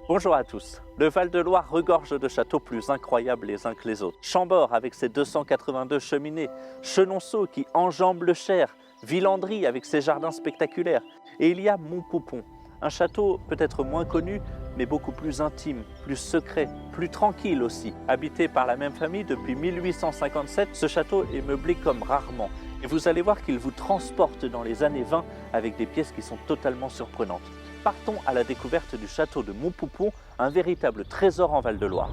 Bonjour à tous. Le Val-de-Loire regorge de châteaux plus incroyables les uns que les autres. Chambord avec ses 282 cheminées, Chenonceau qui enjambe le Cher, Villandry avec ses jardins spectaculaires. Et il y a Montpoupon, un château peut-être moins connu, mais beaucoup plus intime, plus secret, plus tranquille aussi. Habité par la même famille depuis 1857, ce château est meublé comme rarement. Et vous allez voir qu'il vous transporte dans les années 20 avec des pièces qui sont totalement surprenantes. Partons à la découverte du château de Montpoupon, un véritable trésor en Val-de-Loire.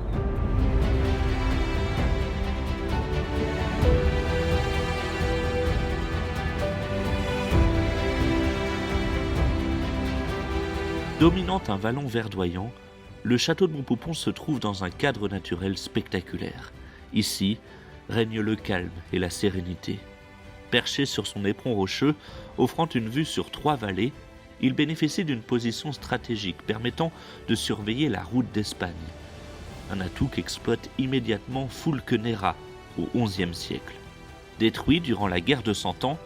Dominant un vallon verdoyant, le château de Montpoupon se trouve dans un cadre naturel spectaculaire. Ici, règne le calme et la sérénité. Perché sur son éperon rocheux, offrant une vue sur 3 vallées, il bénéficie d'une position stratégique permettant de surveiller la route d'Espagne. Un atout qu'exploite immédiatement Fulquenera au XIe siècle. Détruit durant la guerre de Cent Ans,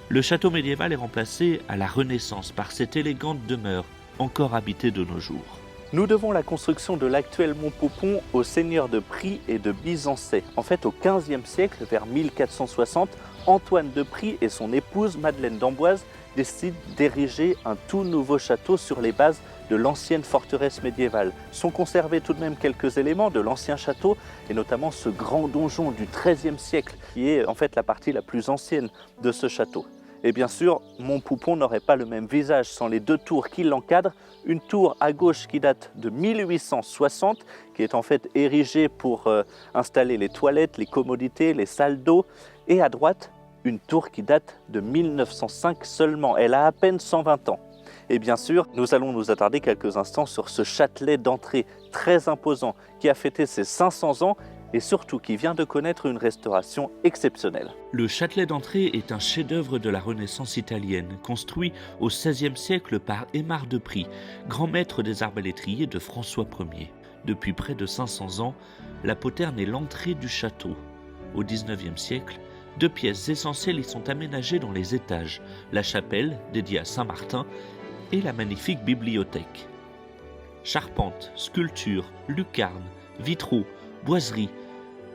le château médiéval est remplacé à la Renaissance par cette élégante demeure encore habitée de nos jours. Nous devons la construction de l'actuel Montpoupon aux seigneurs de Pries et de Bizancet. En fait, au XVe siècle, vers 1460, Antoine de Pries et son épouse Madeleine d'Amboise décident d'ériger un tout nouveau château sur les bases de l'ancienne forteresse médiévale. Sont conservés tout de même quelques éléments de l'ancien château, et notamment ce grand donjon du XIIIe siècle, qui est en fait la partie la plus ancienne de ce château. Et bien sûr, Montpoupon n'aurait pas le même visage sans les 2 tours qui l'encadrent. Une tour à gauche qui date de 1860, qui est en fait érigée pour installer les toilettes, les commodités, les salles d'eau. Et à droite, une tour qui date de 1905 seulement. Elle a à peine 120 ans. Et bien sûr, nous allons nous attarder quelques instants sur ce châtelet d'entrée très imposant qui a fêté ses 500 ans et surtout qui vient de connaître une restauration exceptionnelle. Le châtelet d'entrée est un chef-d'œuvre de la Renaissance italienne, construit au XVIe siècle par Aimar de Pries, grand maître des arbalétriers de François Ier. Depuis près de 500 ans, la poterne est l'entrée du château. Au XIXe siècle, 2 pièces essentielles y sont aménagées dans les étages, la chapelle, dédiée à Saint-Martin, et la magnifique bibliothèque. Charpente, sculpture, lucarne, vitraux, boiseries.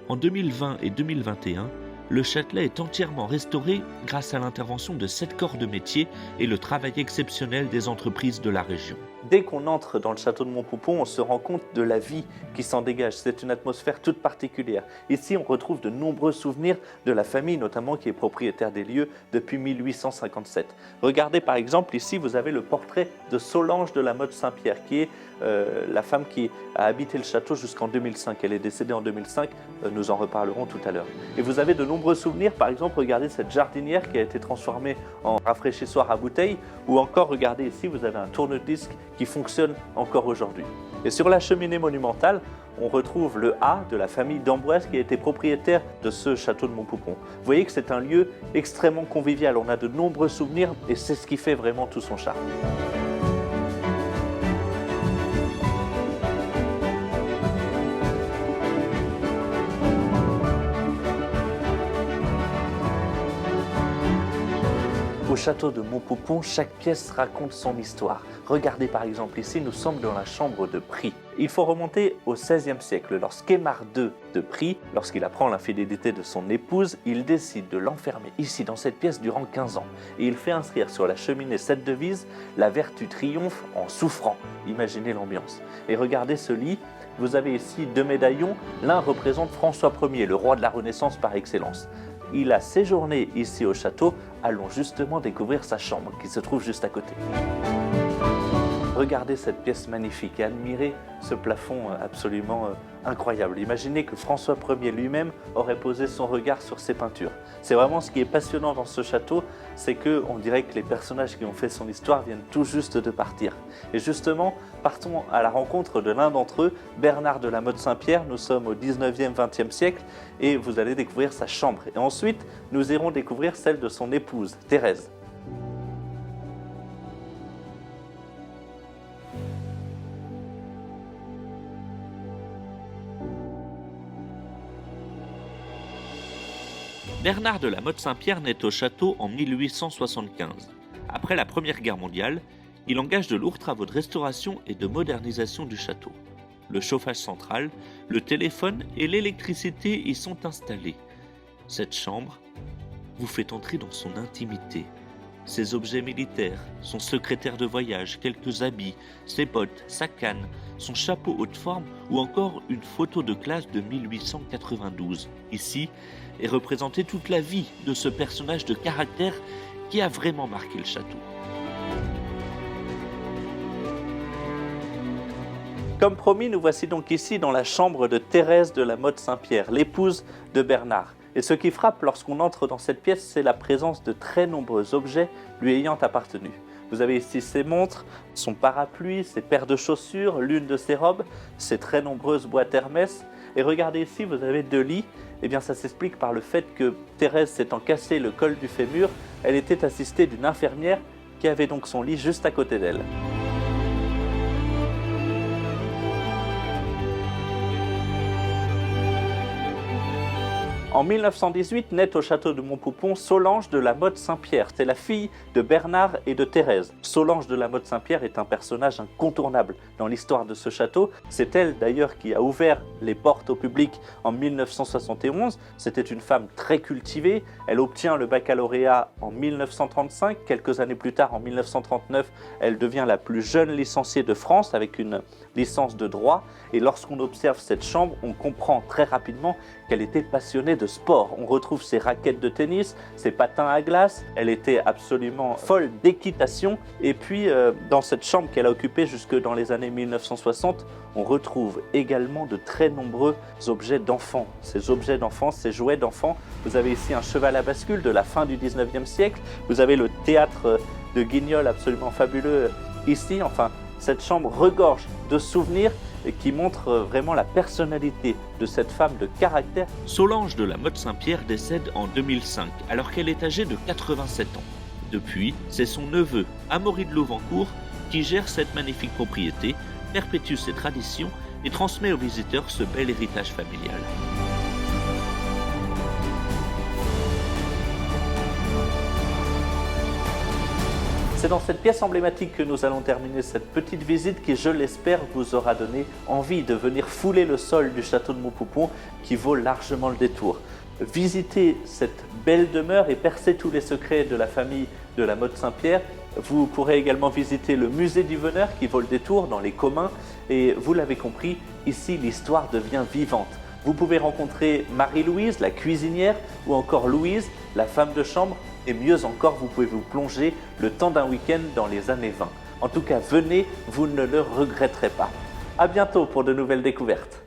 En 2020 et 2021, le châtelet est entièrement restauré grâce à l'intervention de 7 corps de métier et le travail exceptionnel des entreprises de la région. Dès qu'on entre dans le château de Montpoupon, on se rend compte de la vie qui s'en dégage. C'est une atmosphère toute particulière. Ici, on retrouve de nombreux souvenirs de la famille, notamment qui est propriétaire des lieux depuis 1857. Regardez par exemple, ici, vous avez le portrait de Solange de la Motte Saint-Pierre, qui est la femme qui a habité le château jusqu'en 2005. Elle est décédée en 2005, nous en reparlerons tout à l'heure. Et vous avez de nombreux souvenirs, par exemple, regardez cette jardinière qui a été transformée en rafraîchissoir à bouteilles, ou encore, regardez ici, vous avez un tourne-disque qui fonctionne encore aujourd'hui. Et sur la cheminée monumentale, on retrouve le A de la famille d'Amboise qui a été propriétaire de ce château de Montpoupon. Vous voyez que c'est un lieu extrêmement convivial, on a de nombreux souvenirs et c'est ce qui fait vraiment tout son charme. Au château de Montpoupon, chaque pièce raconte son histoire. Regardez par exemple ici, nous sommes dans la chambre de Pries. Il faut remonter au XVIe siècle, lorsqu'Aimar II de Pries, lorsqu'il apprend l'infidélité de son épouse, il décide de l'enfermer ici dans cette pièce durant 15 ans. Et il fait inscrire sur la cheminée cette devise, la vertu triomphe en souffrant. Imaginez l'ambiance. Et regardez ce lit, vous avez ici 2 médaillons, l'un représente François Ier, le roi de la Renaissance par excellence. Il a séjourné ici au château, allons justement découvrir sa chambre qui se trouve juste à côté. Regardez cette pièce magnifique et admirez ce plafond absolument incroyable. Imaginez que François Ier lui-même aurait posé son regard sur ces peintures. C'est vraiment ce qui est passionnant dans ce château, c'est qu'on dirait que les personnages qui ont fait son histoire viennent tout juste de partir. Et justement, partons à la rencontre de l'un d'entre eux, Bernard de la Motte Saint-Pierre. Nous sommes au 19e, 20e siècle et vous allez découvrir sa chambre. Et ensuite, nous irons découvrir celle de son épouse, Thérèse. Bernard de la Motte Saint-Pierre naît au château en 1875. Après la Première Guerre mondiale, il engage de lourds travaux de restauration et de modernisation du château. Le chauffage central, le téléphone et l'électricité y sont installés. Cette chambre vous fait entrer dans son intimité. Ses objets militaires, son secrétaire de voyage, quelques habits, ses bottes, sa canne, son chapeau haute forme ou encore une photo de classe de 1892. Ici est représentée toute la vie de ce personnage de caractère qui a vraiment marqué le château. Comme promis, nous voici donc ici dans la chambre de Thérèse de la Motte Saint-Pierre, l'épouse de Bernard. Et ce qui frappe lorsqu'on entre dans cette pièce, c'est la présence de très nombreux objets lui ayant appartenu. Vous avez ici ses montres, son parapluie, ses paires de chaussures, l'une de ses robes, ses très nombreuses boîtes Hermès. Et regardez ici, vous avez 2 lits. Eh bien, ça s'explique par le fait que Thérèse s'étant cassé le col du fémur, elle était assistée d'une infirmière qui avait donc son lit juste à côté d'elle. En 1918, naît au château de Montpoupon Solange de la Motte Saint-Pierre. C'est la fille de Bernard et de Thérèse. Solange de la Motte Saint-Pierre est un personnage incontournable dans l'histoire de ce château. C'est elle d'ailleurs qui a ouvert les portes au public en 1971. C'était une femme très cultivée. Elle obtient le baccalauréat en 1935. Quelques années plus tard, en 1939, elle devient la plus jeune licenciée de France avec une licence de droit. Et lorsqu'on observe cette chambre, on comprend très rapidement qu'elle était passionnée de sport. On retrouve ses raquettes de tennis, ses patins à glace. Elle était absolument folle d'équitation. Et puis, dans cette chambre qu'elle a occupée jusque dans les années 1960, on retrouve également de très nombreux objets d'enfants. Ces objets d'enfants, ces jouets d'enfants. Vous avez ici un cheval à bascule de la fin du 19e siècle. Vous avez le théâtre de Guignol absolument fabuleux ici. Enfin, cette chambre regorge de souvenirs qui montre vraiment la personnalité de cette femme de caractère. Solange de la Motte Saint-Pierre décède en 2005, alors qu'elle est âgée de 87 ans. Depuis, c'est son neveu, Amaury de Louvancourt, qui gère cette magnifique propriété, perpétue ses traditions et transmet aux visiteurs ce bel héritage familial. C'est dans cette pièce emblématique que nous allons terminer cette petite visite qui, je l'espère, vous aura donné envie de venir fouler le sol du château de Montpoupon qui vaut largement le détour. Visitez cette belle demeure et percez tous les secrets de la famille de la Motte Saint-Pierre. Vous pourrez également visiter le musée du Veneur qui vaut le détour dans les communs. Et vous l'avez compris, ici l'histoire devient vivante. Vous pouvez rencontrer Marie-Louise, la cuisinière, ou encore Louise, la femme de chambre. Et mieux encore, vous pouvez vous plonger le temps d'un week-end dans les années 20. En tout cas, venez, vous ne le regretterez pas. À bientôt pour de nouvelles découvertes.